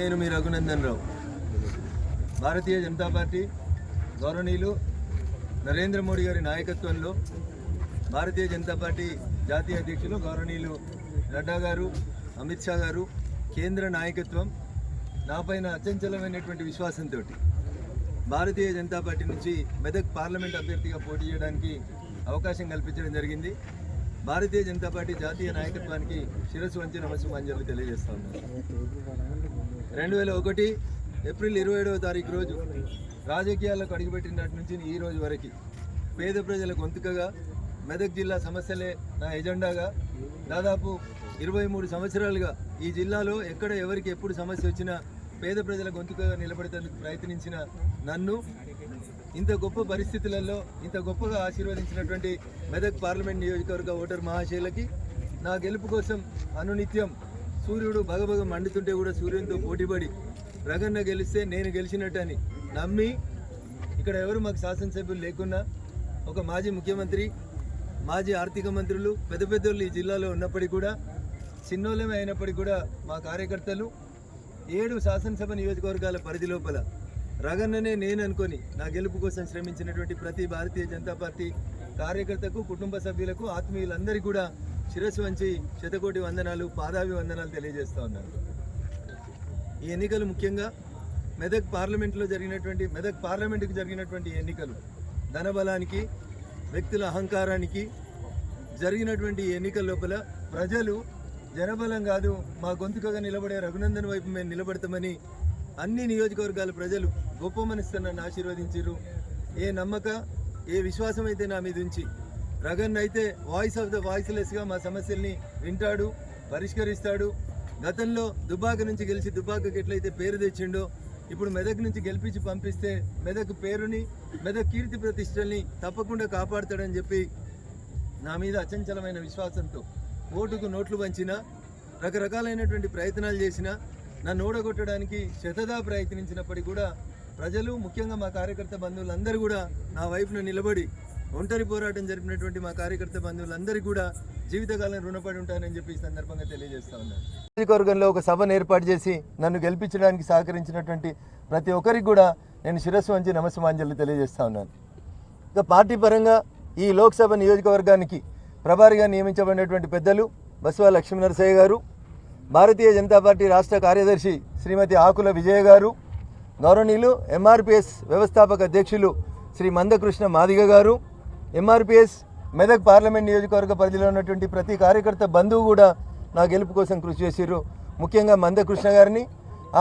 నేను మీ రఘునందన్ రావు. భారతీయ జనతా పార్టీ గౌరవనీయులు నరేంద్ర మోడీ గారి నాయకత్వంలో భారతీయ జనతా పార్టీ జాతీయ అధ్యక్షులు గౌరవనీయులు నడ్డా గారు, అమిత్ షా గారు, కేంద్ర నాయకత్వం నాపైన అచంచలమైనటువంటి విశ్వాసంతో భారతీయ జనతా పార్టీ నుంచి మెదక్ పార్లమెంట్ అభ్యర్థిగా పోటీ చేయడానికి అవకాశం కల్పించడం జరిగింది. భారతీయ జనతా పార్టీ జాతీయ నాయకత్వానికి శిరస్సు వంచి నమస్సుమాంజలి తెలియజేస్తా ఉన్నాను. 2001 ఏప్రిల్ 27వ తారీఖు రోజు రాజకీయాలకు అడుగుపెట్టినటి నుంచి ఈ రోజు వరకు పేద ప్రజల గొంతుకగా మెదక్ జిల్లా సమస్యలే నా ఎజెండాగా దాదాపు 23 సంవత్సరాలుగా ఈ జిల్లాలో ఎక్కడ ఎవరికి ఎప్పుడు సమస్య వచ్చినా పేద ప్రజల గొంతుకగా నిలబడేందుకు ప్రయత్నించిన నన్ను ఇంత గొప్ప పరిస్థితులలో ఇంత గొప్పగా ఆశీర్వదించినటువంటి మెదక్ పార్లమెంట్ నియోజకవర్గ ఓటర్ మహాశైలకి నా గెలుపు కోసం అనునిత్యం సూర్యుడు భగభగ మండుతుంటే కూడా సూర్యునితో పోటీపడి రగన్న గెలిస్తే నేను గెలిచినట్టని నమ్మి ఇక్కడ ఎవరు మాకు శాసనసభ్యులు లేకున్నా ఒక మాజీ ముఖ్యమంత్రి, మాజీ ఆర్థిక మంత్రులు, పెద్ద పెద్దోళ్ళు ఈ జిల్లాలో ఉన్నప్పటికీ కూడా చిన్నోళ్ళమే అయినప్పటికీ కూడా మా కార్యకర్తలు 7 శాసనసభ నియోజకవర్గాల పరిధి లోపల రగన్ననే నేను అనుకొని నా గెలుపు కోసం శ్రమించినటువంటి ప్రతి భారతీయ జనతా పార్టీ కార్యకర్తకు, కుటుంబ సభ్యులకు, ఆత్మీయులందరికీ కూడా శిరస్సు వంచి శతకోటి వందనాలు, పాదాభి వందనాలు తెలియజేస్తూ ఉన్నాను. ఈ ఎన్నికలు ముఖ్యంగా మెదక్ పార్లమెంటుకు జరిగినటువంటి ఎన్నికలు ధనబలానికి, వ్యక్తుల అహంకారానికి జరిగినటువంటి ఎన్నికల లోపల ప్రజలు జనబలం కాదు మా గొంతుకగా నిలబడే రఘునందన్ వైపు మేము నిలబడతామని అన్ని నియోజకవర్గాల ప్రజలు గొప్ప మనసుతో నన్ను ఆశీర్వదించారు. ఏ నమ్మక, ఏ విశ్వాసం అయితే నా మీద ఉంచి రగన్ అయితే వాయిస్ ఆఫ్ ద వాయిస్లెస్గా మా సమస్యల్ని వింటాడు, పరిష్కరిస్తాడు. గతంలో దుబ్బాక నుంచి గెలిచి దుబ్బాకకి ఎట్లయితే పేరు తెచ్చిండో ఇప్పుడు మెదక్ నుంచి గెలిపించి పంపిస్తే మెదక్ పేరుని, మెదక్ కీర్తి ప్రతిష్టల్ని తప్పకుండా కాపాడుతాడని చెప్పి నా మీద అచంచలమైన విశ్వాసంతో ఓటుకు నోట్లు పంచినా, రకరకాలైనటువంటి ప్రయత్నాలు చేసినా, నన్ను ఓడగొట్టడానికి శతదా ప్రయత్నించినప్పటికీ కూడా ప్రజలు, ముఖ్యంగా మా కార్యకర్త బంధువులందరూ కూడా నా వైపున నిలబడి ఒంటరి పోరాటం జరిపినటువంటి మా కార్యకర్త బంధువులందరికీ కూడా జీవితకాలం రుణపడి ఉంటానని చెప్పి ఈ సందర్భంగా తెలియజేస్తా ఉన్నాను. నియోజకవర్గంలో ఒక సభను ఏర్పాటు చేసి నన్ను గెలిపించడానికి సహకరించినటువంటి ప్రతి ఒక్కరికి కూడా నేను శిరస్సు వంచి నమస్సుమాంజలి తెలియజేస్తా ఉన్నాను. ఇక పార్టీ పరంగా ఈ లోక్సభ నియోజకవర్గానికి ప్రభారిగా నియమించబడినటువంటి పెద్దలు బస్వా లక్ష్మీనరసయ్య గారు, భారతీయ జనతా పార్టీ రాష్ట్ర కార్యదర్శి శ్రీమతి ఆకుల విజయ గారు, గౌరవనీయులు ఎంఆర్పిఎస్ వ్యవస్థాపక అధ్యక్షులు శ్రీ మందకృష్ణ మాదిగ గారు, ఎంఆర్పిఎస్ మెదక్ పార్లమెంట్ నియోజకవర్గ పరిధిలో ఉన్నటువంటి ప్రతి కార్యకర్త బంధువు కూడా నా గెలుపు కోసం కృషి చేశారు. ముఖ్యంగా మందకృష్ణ గారిని,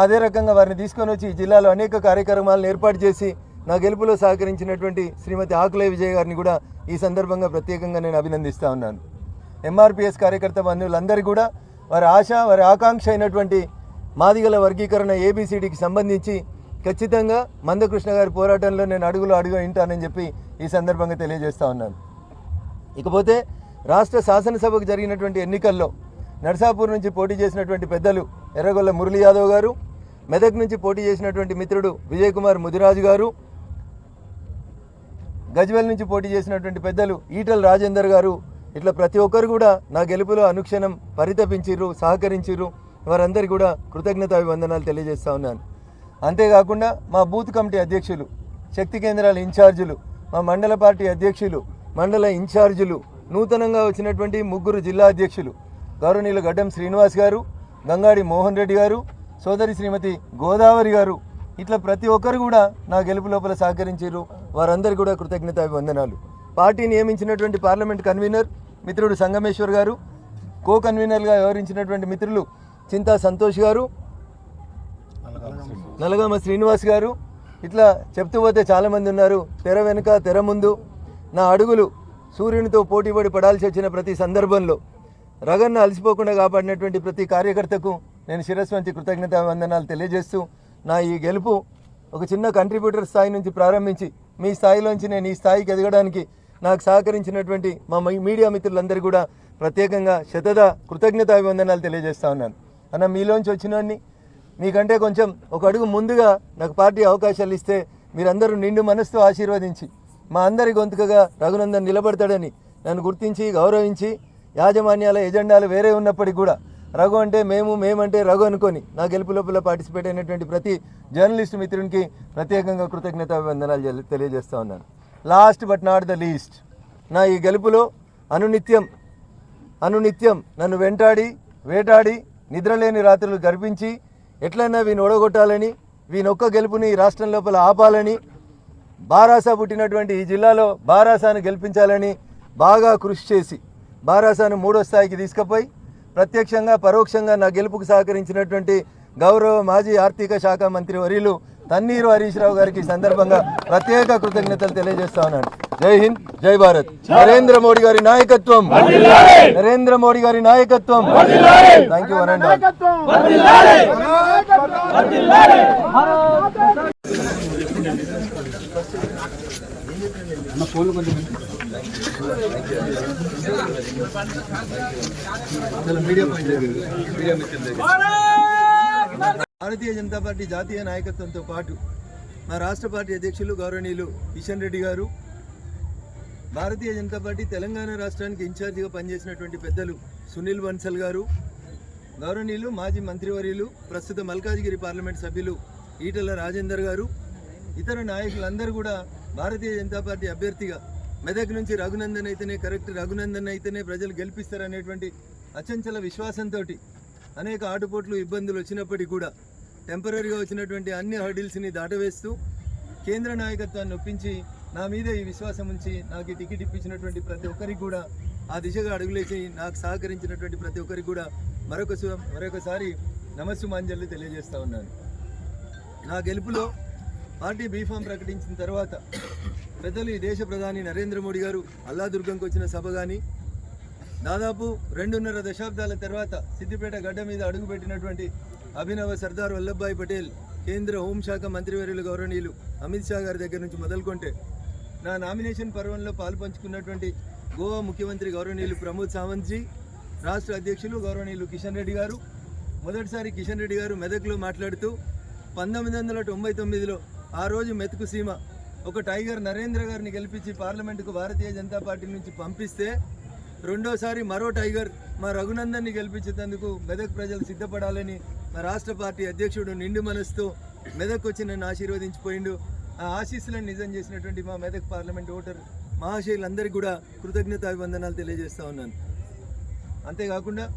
అదే రకంగా వారిని తీసుకొని వచ్చి ఈ జిల్లాలో అనేక కార్యక్రమాలను ఏర్పాటు చేసి నా గెలుపులో సహకరించినటువంటి శ్రీమతి ఆకుల విజయ గారిని కూడా ఈ సందర్భంగా ప్రత్యేకంగా నేను అభినందిస్తూ ఉన్నాను. ఎంఆర్పిఎస్ కార్యకర్త బంధువులందరికీ కూడా వారి ఆశ, వారి ఆకాంక్ష అయినటువంటి మాదిగల వర్గీకరణ ఏబిసిడికి సంబంధించి ఖచ్చితంగా మందకృష్ణ గారి పోరాటంలో నేను అడుగులో అడుగు వింటానని చెప్పి ఈ సందర్భంగా తెలియజేస్తూ ఉన్నాను. ఇకపోతే రాష్ట్ర శాసనసభకు జరిగినటువంటి ఎన్నికల్లో నర్సాపూర్ నుంచి పోటీ చేసినటువంటి పెద్దలు ఎర్రగొల్ల మురళీ యాదవ్ గారు, మెదక్ నుంచి పోటీ చేసినటువంటి మిత్రుడు విజయ్ కుమార్ ముదిరాజు గారు, గజ్వేల్ నుంచి పోటీ చేసినటువంటి పెద్దలు ఈటల రాజేందర్ గారు, ఇట్లా ప్రతి ఒక్కరు కూడా నా గెలుపులో అనుక్షణం పరితపించిర్రు, సహకరించిర్రు. వారందరికీ కూడా కృతజ్ఞతాభివందనాలు తెలియజేస్తూ ఉన్నాను. అంతేకాకుండా మా బూత్ కమిటీ అధ్యక్షులు, శక్తి కేంద్రాల ఇన్ఛార్జీలు, మా మండల పార్టీ అధ్యక్షులు, మండల ఇన్ఛార్జీలు, నూతనంగా వచ్చినటువంటి 3 జిల్లా అధ్యక్షులు గౌరవనీయులు గడ్డం శ్రీనివాస్ గారు, గంగాడి మోహన్ రెడ్డి గారు, సోదరి శ్రీమతి గోదావరి గారు, ఇట్లా ప్రతి ఒక్కరు కూడా నా గెలుపు లోపల సహకరించారు. వారందరికీ కూడా కృతజ్ఞతాభివందనాలు. పార్టీ నియమించినటువంటి పార్లమెంట్ కన్వీనర్ మిత్రుడు సంగమేశ్వర్ గారు, కో కన్వీనర్గా వ్యవహరించినటువంటి మిత్రులు చింతా సంతోష్ గారు, నలగామ శ్రీనివాస్ గారు, ఇట్లా చెప్తూ పోతే చాలామంది ఉన్నారు. తెర వెనుక, తెర ముందు నా అడుగులు సూర్యునితో పోటీపడి పడాల్సి వచ్చిన ప్రతి సందర్భంలో రగన్న అలసిపోకుండా కాపాడినటువంటి ప్రతి కార్యకర్తకు నేను శిరస్సు వంచి కృతజ్ఞతావందనాలు తెలియజేస్తూ నా ఈ గెలుపు ఒక చిన్న కంట్రిబ్యూటర్ స్థాయి నుంచి ప్రారంభించి మీ స్థాయిలోంచి నేను ఈ స్థాయికి ఎదగడానికి నాకు సహకరించినటువంటి మా మీడియా మిత్రులందరూ కూడా ప్రత్యేకంగా శతదా కృతజ్ఞతాభివందనాలు తెలియజేస్తా ఉన్నాను. అన్న మీలోంచి వచ్చినోడిని, మీకంటే కొంచెం ఒక అడుగు ముందుగా నాకు పార్టీ అవకాశాలు ఇస్తే మీరందరూ నిండు మనసుతో ఆశీర్వదించి మా అందరి గొంతుకగా రఘునందన్ నిలబడతాడని నన్ను గుర్తించి, గౌరవించి, యాజమాన్యాల ఎజెండాలు వేరే ఉన్నప్పటికీ కూడా రఘు అంటే మేమంటే రఘు అనుకొని నా గెలుపు లోపల పార్టిసిపేట్ అయినటువంటి ప్రతి జర్నలిస్ట్ మిత్రునికి ప్రత్యేకంగా కృతజ్ఞతాభివందనాలు తెలియజేస్తూ ఉన్నాను. Last but not the least, నా ఈ గెలుపులో అనునిత్యం నన్ను వేటాడి నిద్రలేని రాత్రులు గర్పించి ఎట్లయినా వీని ఓడగొట్టాలని, వీనొక్క గెలుపుని ఈ రాష్ట్రం లోపల ఆపాలని, బారాస పుట్టినటువంటి ఈ జిల్లాలో బారాసాను గెలిపించాలని బాగా కృషి చేసి బారాసాను 3వ స్థాయికి తీసుకుపోయి ప్రత్యక్షంగా పరోక్షంగా నా గెలుపుకు సహకరించినటువంటి గౌరవ మాజీ ఆర్థిక శాఖ మంత్రి వర్యులు తన్నీరు హరీష్ రావు గారికి సందర్భంగా ప్రత్యేక కృతజ్ఞతలు తెలియజేస్తా ఉన్నాను. జై హింద్, జై భారత్. నరేంద్ర మోడీ గారి నాయకత్వం, thank you. Bharatiya Janata party జాతీయ నాయకత్వంతో పాటు మా రాష్ట్ర పార్టీ అధ్యక్షులు గౌరవనీయులు కిషన్ రెడ్డి గారు, భారతీయ జనతా పార్టీ తెలంగాణ రాష్ట్రానికి ఇన్ఛార్జిగా పనిచేసినటువంటి పెద్దలు సునీల్ బన్సల్ గారు, గౌరవనీయులు మాజీ మంత్రివర్యులు ప్రస్తుత మల్కాజ్గిరి పార్లమెంట్ సభ్యులు ఈటల రాజేందర్ గారు, ఇతర నాయకులందరూ కూడా భారతీయ జనతా పార్టీ అభ్యర్థిగా మెదక్ నుంచి రఘునందన్ అయితేనే ప్రజలు గెలిపిస్తారనేటువంటి అచంచల విశ్వాసంతో అనేక ఆటుపోట్లు ఇబ్బందులు వచ్చినప్పటికీ కూడా టెంపరీగా వచ్చినటువంటి అన్ని హర్డిల్స్ని దాటవేస్తూ కేంద్ర నాయకత్వాన్ని ఒప్పించి నా మీద ఈ విశ్వాసం ఉంచి నాకు ఈ టికెట్ ఇప్పించినటువంటి ప్రతి ఒక్కరికి కూడా ఆ దిశగా అడుగులేసి నాకు సహకరించినటువంటి ప్రతి ఒక్కరికి కూడా మరొకసారి నమస్సుమాంజలి తెలియజేస్తా ఉన్నాను. నా గెలుపులో పార్టీ బీఫామ్ ప్రకటించిన తర్వాత పెద్దలు ఈ దేశ ప్రధాని నరేంద్ర మోడీ గారు అల్లాదుర్గంకి వచ్చిన సభ కానీ, దాదాపు 2.5 దశాబ్దాల తర్వాత సిద్దిపేట గడ్డ మీద అడుగుపెట్టినటువంటి అభినవ సర్దార్ వల్లభాయ్ పటేల్ కేంద్ర హోంశాఖ మంత్రివర్యులు గౌరవనీయులు అమిత్ షా గారి దగ్గర నుంచి మొదలుకొంటే నా నామినేషన్ పర్వంలో పాల్పంచుకున్నటువంటి గోవా ముఖ్యమంత్రి గౌరవనీయులు ప్రమోద్ సావంత్ జీ, రాష్ట్ర అధ్యక్షులు గౌరవనీయులు కిషన్ రెడ్డి గారు, మొదటిసారి కిషన్ రెడ్డి గారు మెదక్లో మాట్లాడుతూ 1999లో ఆ రోజు మెతుకు సీమ ఒక టైగర్ నరేంద్ర గారిని గెలిపించి పార్లమెంటుకు భారతీయ జనతా పార్టీ నుంచి పంపిస్తే రెండోసారి మరో టైగర్ మా రఘునందన్ని గెలిపించేందుకు మెదక్ ప్రజలు సిద్ధపడాలని మా రాష్ట్ర పార్టీ అధ్యక్షుడు నిండు మనసుతో మెదక్ వచ్చి నన్ను ఆశీర్వదించిపోయిండు. ఆ ఆశీస్సులను నిజం చేసినటువంటి మా మెదక్ పార్లమెంట్ ఓటర్ మహాశయులందరికీ కూడా కృతజ్ఞతాభివందనాలు తెలియజేస్తూ ఉన్నాను. అంతేకాకుండా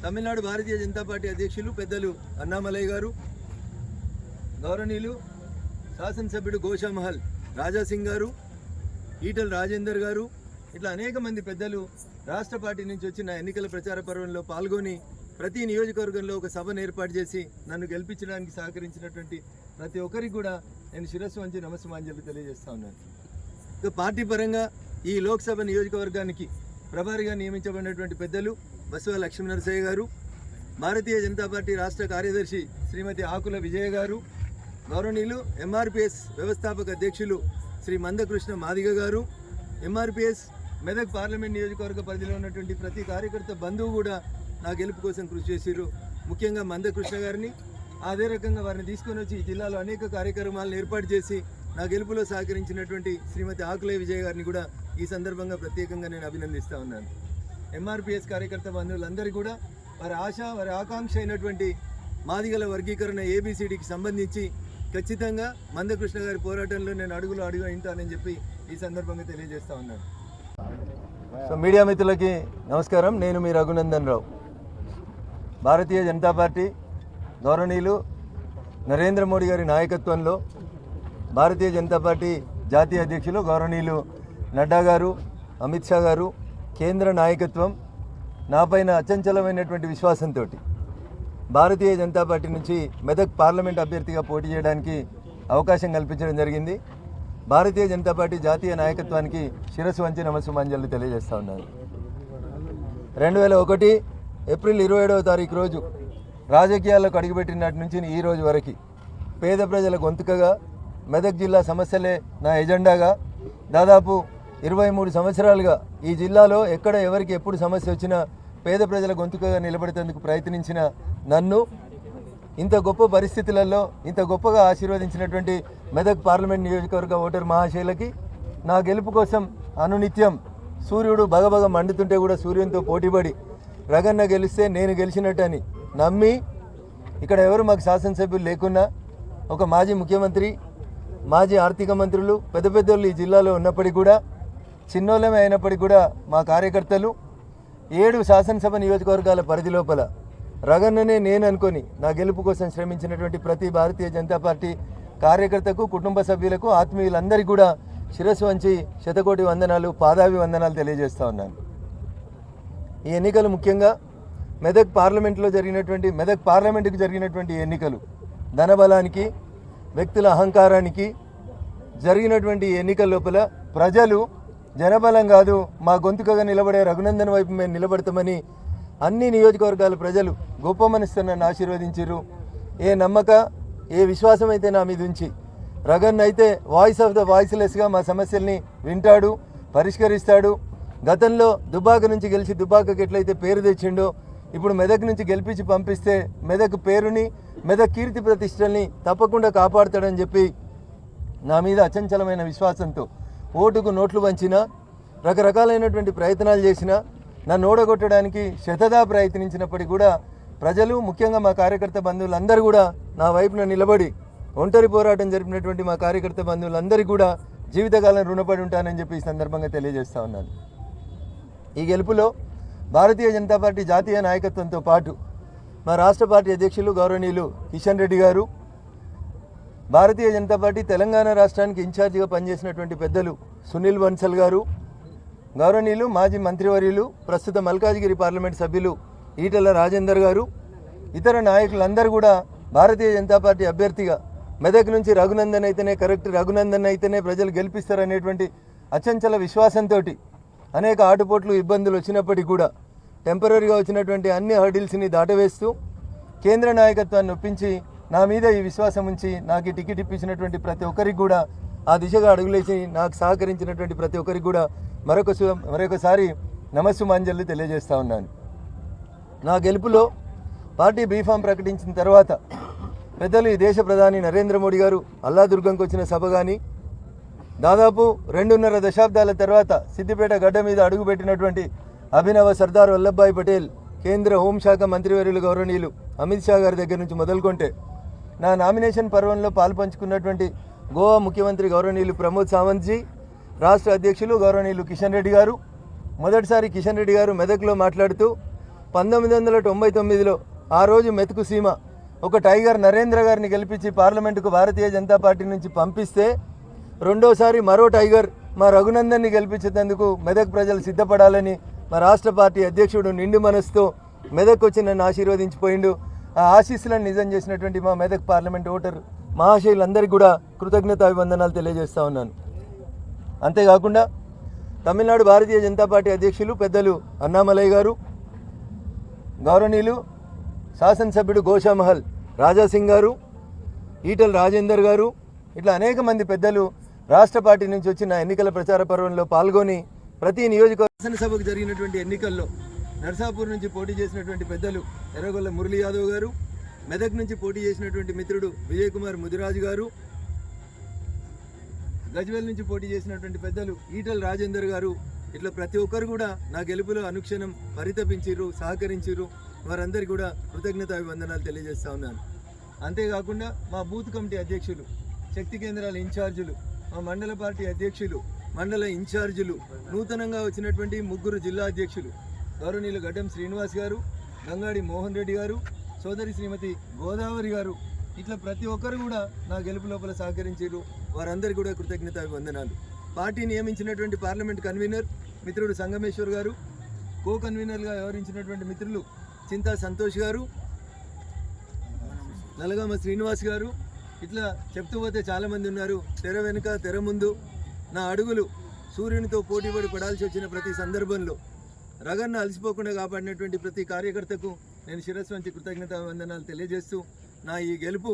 తమిళనాడు భారతీయ జనతా పార్టీ అధ్యక్షులు పెద్దలు అన్నామలై గారు, గౌరవనీయులు శాసనసభ్యుడు గోషామహల్ రాజాసింగ్ గారు, ఈటల రాజేందర్ గారు, ఇట్లా అనేక మంది పెద్దలు రాష్ట్ర పార్టీ నుంచి వచ్చి నా ఎన్నికల ప్రచార పర్వంలో పాల్గొని ప్రతి నియోజకవర్గంలో ఒక సభను ఏర్పాటు చేసి నన్ను గెలిపించడానికి సహకరించినటువంటి ప్రతి ఒక్కరికి కూడా నేను శిరస్సు వంచి నమస్సుమాంజలి తెలియజేస్తా ఉన్నాను. ఇక పార్టీ పరంగా ఈ లోక్సభ నియోజకవర్గానికి ప్రభారిగా నియమించబడినటువంటి పెద్దలు బసవ లక్ష్మీనరసయ్య గారు, భారతీయ జనతా పార్టీ రాష్ట్ర కార్యదర్శి శ్రీమతి ఆకుల విజయ గారు, గౌరవనీయులు ఎంఆర్పిఎస్ వ్యవస్థాపక అధ్యక్షులు శ్రీ మందకృష్ణ మాదిగ గారు, ఎంఆర్పిఎస్ మెదక్ పార్లమెంట్ నియోజకవర్గ పరిధిలో ఉన్నటువంటి ప్రతి కార్యకర్త బంధువు కూడా నా గెలుపు కోసం కృషి చేశారు. ముఖ్యంగా మందకృష్ణ గారిని, అదే రకంగా వారిని తీసుకొని వచ్చి ఈ జిల్లాలో అనేక కార్యక్రమాలను ఏర్పాటు చేసి నా గెలుపులో సహకరించినటువంటి శ్రీమతి ఆకులే విజయ్ గారిని కూడా ఈ సందర్భంగా ప్రత్యేకంగా నేను అభినందిస్తూ ఉన్నాను. ఎంఆర్పిఎస్ కార్యకర్త బంధువులందరూ కూడా వారి ఆశ, వారి ఆకాంక్ష అయినటువంటి మాదిగల వర్గీకరణ ఏబిసిడికి సంబంధించి ఖచ్చితంగా మందకృష్ణ గారి పోరాటంలో నేను అడుగులు ఉంటానని చెప్పి ఈ సందర్భంగా తెలియజేస్తా ఉన్నాను. సో మీడియా మిత్రులకి నమస్కారం. నేను మీ రఘునందన్ రావు. భారతీయ జనతా పార్టీ గౌరవనీయులు నరేంద్ర మోడీ గారి నాయకత్వంలో భారతీయ జనతా పార్టీ జాతీయ అధ్యక్షులు గౌరవనీయులు నడ్డా గారు, అమిత్ షా గారు, కేంద్ర నాయకత్వం నాపైన అచంచలమైనటువంటి విశ్వాసంతో భారతీయ జనతా పార్టీ నుంచి మెదక్ పార్లమెంట్ అభ్యర్థిగా పోటీ చేయడానికి అవకాశం కల్పించడం జరిగింది. భారతీయ జనతా పార్టీ జాతీయ నాయకత్వానికి శిరస్సు వంచి నమస్సుమాంజలి తెలియజేస్తూ ఉన్నారు. 2001 ఏప్రిల్ 27వ తారీఖు రోజు రాజకీయాల్లోకి అడుగుపెట్టినటి నుంచి ఈ రోజు వరకు పేద ప్రజల గొంతుకగా మెదక్ జిల్లా సమస్యలే నా ఎజెండాగా దాదాపు 23 సంవత్సరాలుగా ఈ జిల్లాలో ఎక్కడ ఎవరికి ఎప్పుడు సమస్య వచ్చినా పేద ప్రజల గొంతుకగా నిలబడేందుకు ప్రయత్నించిన నన్ను ఇంత గొప్ప పరిస్థితులలో ఇంత గొప్పగా ఆశీర్వదించినటువంటి మెదక్ పార్లమెంట్ నియోజకవర్గ ఓటర్ మహాశయులకి నా గెలుపు కోసం అనునిత్యం సూర్యుడు బగబగ మండుతుంటే కూడా సూర్యునితో పోటీపడి రగన్న గెలిస్తే నేను గెలిచినట్టని నమ్మి ఇక్కడ ఎవరు మాకు శాసనసభ్యులు లేకున్నా ఒక మాజీ ముఖ్యమంత్రి, మాజీ ఆర్థిక మంత్రులు, పెద్ద పెద్దోళ్ళు ఈ జిల్లాలో ఉన్నప్పటికీ కూడా, చిన్నోళ్ళమే అయినప్పటికీ కూడా మా కార్యకర్తలు 7 శాసనసభ నియోజకవర్గాల పరిధి లోపల రగన్ననే నేను అనుకొని నా గెలుపు కోసం శ్రమించినటువంటి ప్రతి భారతీయ జనతా పార్టీ కార్యకర్తకు, కుటుంబ సభ్యులకు, ఆత్మీయులందరికీ కూడా శిరస్సు వంచి శతకోటి వందనాలు, పాదాభి వందనాలు తెలియజేస్తూ ఉన్నాను. ఈ ఎన్నికలు ముఖ్యంగా మెదక్ పార్లమెంటుకు జరిగినటువంటి ఎన్నికలు ధనబలానికి, వ్యక్తుల అహంకారానికి జరిగినటువంటి ఎన్నికల లోపల ప్రజలు జనబలం కాదు, మా గొంతుకగా నిలబడే రఘునందన్ వైపు మేము నిలబడతామని అన్ని నియోజకవర్గాల ప్రజలు గొప్ప మనసుతో నన్ను ఆశీర్వదించారు. ఏ నమ్మక, ఏ విశ్వాసం అయితే నా మీద ఉంచి రగన్ అయితే వాయిస్ ఆఫ్ ద వాయిస్లెస్గా మా సమస్యల్ని వింటాడు, పరిష్కరిస్తాడు. గతంలో దుబ్బాక నుంచి గెలిచి దుబ్బాకకి ఎట్లయితే పేరు తెచ్చిండో, ఇప్పుడు మెదక్ నుంచి గెలిపించి పంపిస్తే మెదక్ పేరుని, మెదక్ కీర్తి ప్రతిష్టల్ని తప్పకుండా కాపాడుతాడని చెప్పి నా మీద అచంచలమైన విశ్వాసంతో ఓటుకు నోట్లు వంచినా, రకరకాలైనటువంటి ప్రయత్నాలు చేసినా, నన్ను ఓడగొట్టడానికి శతదా ప్రయత్నించినప్పటికీ కూడా ప్రజలు, ముఖ్యంగా మా కార్యకర్త బంధువులందరూ కూడా నా వైపున నిలబడి ఒంటరి పోరాటం జరిపినటువంటి మా కార్యకర్త బంధువులందరికీ కూడా జీవితకాలం రుణపడి ఉంటానని చెప్పి ఈ సందర్భంగా తెలియజేస్తా ఉన్నాను. ఈ గెలుపులో భారతీయ జనతా పార్టీ జాతీయ నాయకత్వంతో పాటు మా రాష్ట్ర పార్టీ అధ్యక్షులు గౌరవనీయులు కిషన్ రెడ్డి గారు, భారతీయ జనతా పార్టీ తెలంగాణ రాష్ట్రానికి ఇన్ఛార్జిగా పనిచేసినటువంటి పెద్దలు సునీల్ బన్సల్ గారు, గౌరవనీయులు మాజీ మంత్రివర్యులు, ప్రస్తుత మల్కాజిగిరి పార్లమెంట్ సభ్యులు ఈటెల రాజేందర్ గారు, ఇతర నాయకులందరూ కూడా భారతీయ జనతా పార్టీ అభ్యర్థిగా మెదక్ నుంచి రఘునందన్ అయితేనే కరెక్ట్, రఘునందన్ అయితేనే ప్రజలు గెలిపిస్తారనేటువంటి అచంచల విశ్వాసంతో అనేక ఆటుపోట్లు, ఇబ్బందులు వచ్చినప్పటికీ కూడా టెంపరీగా వచ్చినటువంటి అన్ని హర్డిల్స్ని దాటవేస్తూ కేంద్ర నాయకత్వాన్ని ఒప్పించి నా మీద ఈ విశ్వాసం ఉంచి నాకు ఈ టికెట్ ఇప్పించినటువంటి ప్రతి ఒక్కరికి కూడా, ఆ దిశగా అడుగులేసి నాకు సహకరించినటువంటి ప్రతి ఒక్కరికి కూడా మరొకసారి నమస్సుమాంజలు తెలియజేస్తా ఉన్నాను. నా గెలుపులో పార్టీ బీఫామ్ ప్రకటించిన తర్వాత పెద్దలు ఈ దేశ ప్రధాని నరేంద్ర మోడీ గారు అల్లాదుర్గంకి వచ్చిన సభ కానీ, దాదాపు 2.5 దశాబ్దాల తర్వాత సిద్దిపేట గడ్డ మీద అడుగుపెట్టినటువంటి అభినవ సర్దార్ వల్లభాయ్ పటేల్, కేంద్ర హోంశాఖ మంత్రివర్యులు గౌరవనీయులు అమిత్ షా గారి దగ్గర నుంచి మొదలుకొంటే, నా నామినేషన్ పర్వంలో పాల్పంచుకున్నటువంటి గోవా ముఖ్యమంత్రి గౌరవనీయులు ప్రమోద్ సావంత్జీ, రాష్ట్ర అధ్యక్షులు గౌరవనీయులు కిషన్ రెడ్డి గారు, మొదటిసారి కిషన్ రెడ్డి గారు మెదక్లో మాట్లాడుతూ 1999లో ఆ రోజు మెతుకు సీమ ఒక టైగర్ నరేంద్ర గారిని గెలిపించి పార్లమెంటుకు భారతీయ జనతా పార్టీ నుంచి పంపిస్తే, రెండోసారి మరో టైగర్ మా రఘునందన్ని గెలిపించేందుకు మెదక్ ప్రజలు సిద్ధపడాలని మా రాష్ట్ర పార్టీ అధ్యక్షుడు నిండు మనసుతో మెదక్ వచ్చి నన్ను ఆశీర్వదించిపోయిండు. ఆ ఆశీస్సులను నిజం చేసినటువంటి మా మెదక్ పార్లమెంట్ ఓటర్ మహాశయులందరికీ కూడా కృతజ్ఞతాభివందనాలు తెలియజేస్తా ఉన్నాను. అంతేకాకుండా తమిళనాడు భారతీయ జనతా పార్టీ అధ్యక్షులు పెద్దలు అన్నామలై గారు, గౌరవనీయులు శాసనసభ్యుడు గోషామహల్ రాజాసింగ్ గారు, ఈటల రాజేందర్ గారు, ఇట్లా అనేక మంది పెద్దలు రాష్ట్ర పార్టీ నుంచి వచ్చిన ఎన్నికల ప్రచార పర్వంలో పాల్గొని ప్రతి నియోజకవర్గ శాసనసభకు జరిగినటువంటి ఎన్నికల్లో నర్సాపూర్ నుంచి పోటీ చేసినటువంటి పెద్దలు ఎర్రగొల్ల మురళీ యాదవ్ గారు, మెదక్ నుంచి పోటీ చేసినటువంటి మిత్రుడు విజయ్ కుమార్ ముదిరాజు గారు, గజ్వేల్ నుంచి పోటీ చేసినటువంటి పెద్దలు ఈటల రాజేందర్ గారు, ఇట్లా ప్రతి ఒక్కరు కూడా నా గెలుపులో అనుక్షణం పరితపించిర్రు, సహకరించిర్రు. వారందరికీ కూడా కృతజ్ఞతాభివందనాలు తెలియజేస్తా ఉన్నాను. అంతేకాకుండా మా బూత్ కమిటీ అధ్యక్షులు, శక్తి కేంద్రాల ఇన్ఛార్జీలు, మా మండల పార్టీ అధ్యక్షులు, మండల ఇన్ఛార్జీలు, నూతనంగా వచ్చినటువంటి 3 జిల్లా అధ్యక్షులు గౌరవనీయులు గడ్డం శ్రీనివాస్ గారు, గంగాడి మోహన్ రెడ్డి గారు, సోదరి శ్రీమతి గోదావరి గారు, ఇట్లా ప్రతి ఒక్కరు కూడా నా గెలుపు లోపల సహకరించారు. వారందరికీ కూడా కృతజ్ఞతాభివందనాలు. పార్టీ నియమించినటువంటి పార్లమెంట్ కన్వీనర్ మిత్రుడు సంగమేశ్వర్ గారు, కో కన్వీనర్గా వ్యవహరించినటువంటి మిత్రులు చింతా సంతోష్ గారు, నలగామ శ్రీనివాస్ గారు, ఇట్లా చెప్తూ పోతే చాలామంది ఉన్నారు. తెర వెనుక తెర ముందు నా అడుగులు సూర్యునితో పోటీపడి పడాల్సి వచ్చిన ప్రతి సందర్భంలో రగన్న అలసిపోకుండా కాపాడినటువంటి ప్రతి కార్యకర్తకు నేను శిరస్సు వంచి కృతజ్ఞతావందనాలు తెలియజేస్తూ, నా ఈ గెలుపు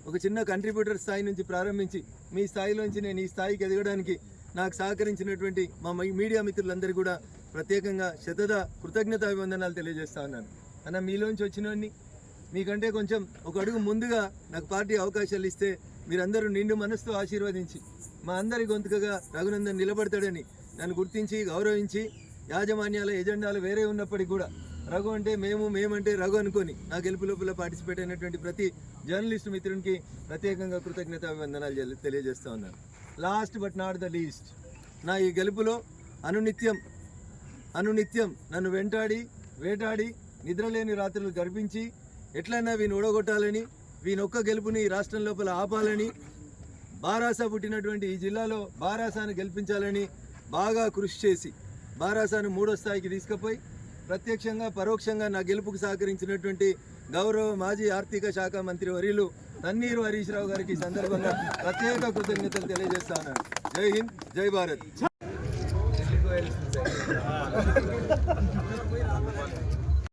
ఒక చిన్న కంట్రిబ్యూటర్ స్థాయి నుంచి ప్రారంభించి మీ స్థాయిలోంచి నేను ఈ స్థాయికి ఎదగడానికి నాకు సహకరించినటువంటి మా మీడియా మిత్రులందరూ కూడా ప్రత్యేకంగా కృతజ్ఞతాభివందనాలు తెలియజేస్తా ఉన్నాను. అన్న, మీలోంచి వచ్చినోడిని, మీకంటే కొంచెం ఒక అడుగు ముందుగా నాకు పార్టీ అవకాశాలు ఇస్తే మీరందరూ నిండు మనసుతో ఆశీర్వదించి మా అందరి గొంతుకగా రఘునందన్ నిలబడతాడని నన్ను గుర్తించి గౌరవించి, యాజమాన్యాల ఎజెండాలు వేరే ఉన్నప్పటికీ కూడా రఘు అంటే మేమంటే రఘు అనుకొని నా గెలుపు లోపల పార్టిసిపేట్ అయినటువంటి ప్రతి జర్నలిస్ట్ మిత్రునికి ప్రత్యేకంగా కృతజ్ఞత అభివందనాలు తెలియజేస్తూ ఉన్నాను. Last but not the least, నా ఈ గెలుపులో అనునిత్యం నన్ను వేటాడి నిద్రలేని రాత్రులు గర్పించి ఎట్లయినా వీని ఓడగొట్టాలని, వీనొక్క గెలుపుని ఈ రాష్ట్రం లోపల ఆపాలని, బారాస పుట్టినటువంటి ఈ జిల్లాలో బారాసాను గెలిపించాలని బాగా కృషి చేసి బారాసాను 3వ స్థాయికి తీసుకుపోయి ప్రత్యక్షంగా పరోక్షంగా నా గెలుపుకు సహకరించినటువంటి గౌరవ మాజీ ఆర్థిక శాఖ మంత్రి వర్యులు తన్నీరు హరీష్ రావు గారికి ఈ సందర్భంగా ప్రత్యేక కృతజ్ఞతలు తెలియజేస్తా ఉన్నాను. జై హింద్, జై భారత్.